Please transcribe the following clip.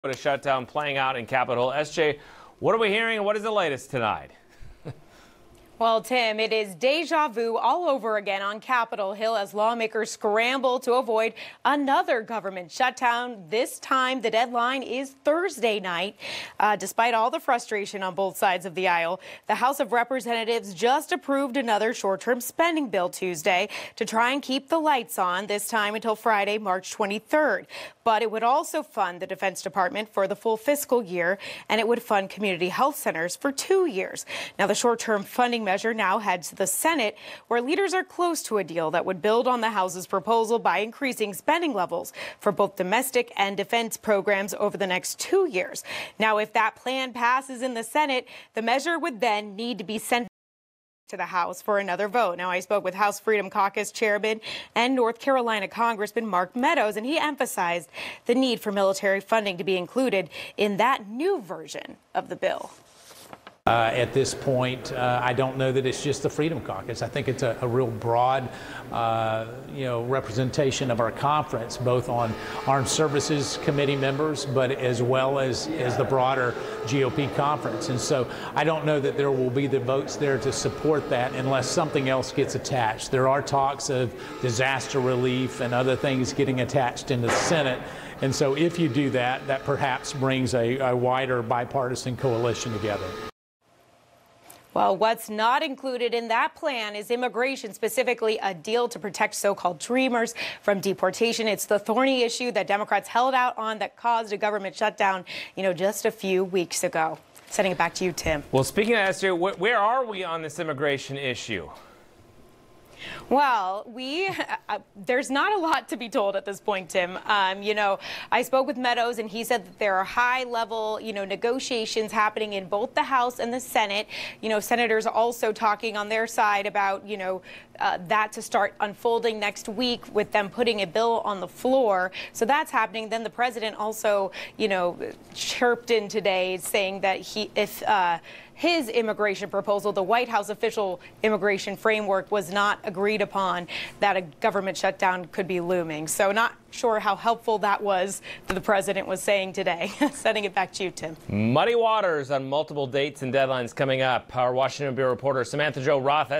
A shutdown playing out in Capitol. SJ, what are we hearing and what is the latest tonight? Well, Tim, it is deja vu all over again on Capitol Hill as lawmakers scramble to avoid another government shutdown. This time, the deadline is Thursday night. Despite all the frustration on both sides of the aisle, the House of Representatives just approved another short-term spending bill Tuesday to try and keep the lights on, this time until Friday, March 23rd. But it would also fund the Defense Department for the full fiscal year, and it would fund community health centers for 2 years. Now, the short-term funding measure now heads to the Senate, where leaders are close to a deal that would build on the House's proposal by increasing spending levels for both domestic and defense programs over the next 2 years. Now, if that plan passes in the Senate, the measure would then need to be sent to the House for another vote. Now, I spoke with House Freedom Caucus Chairman and North Carolina Congressman Mark Meadows, and he emphasized the need for military funding to be included in that new version of the bill. At this point, I don't know that it's just the Freedom Caucus. I think it's a real broad, representation of our conference, both on Armed Services Committee members, but as well as the broader GOP conference. And so I don't know that there will be the votes there to support that unless something else gets attached. There are talks of disaster relief and other things getting attached in the Senate. And so if you do that, that perhaps brings a wider bipartisan coalition together. Well, what's not included in that plan is immigration, specifically a deal to protect so-called dreamers from deportation. It's the thorny issue that Democrats held out on that caused a government shutdown, just a few weeks ago. Sending it back to you, Tim. Well, speaking of Esther, where are we on this immigration issue? Well, there's not a lot to be told at this point, Tim. I spoke with Meadows, and he said that there are high-level, negotiations happening in both the House and the Senate. Senators also talking on their side about, that to start unfolding next week with them putting a bill on the floor. So that's happening. Then the president also, chirped in today saying that if his immigration proposal, the White House official immigration framework, was not agreed upon, that a government shutdown could be looming. So not sure how helpful that was that the president was saying today. Sending it back to you, Tim. Muddy waters on multiple dates and deadlines coming up. Our Washington Bureau reporter Samantha-Jo Roth.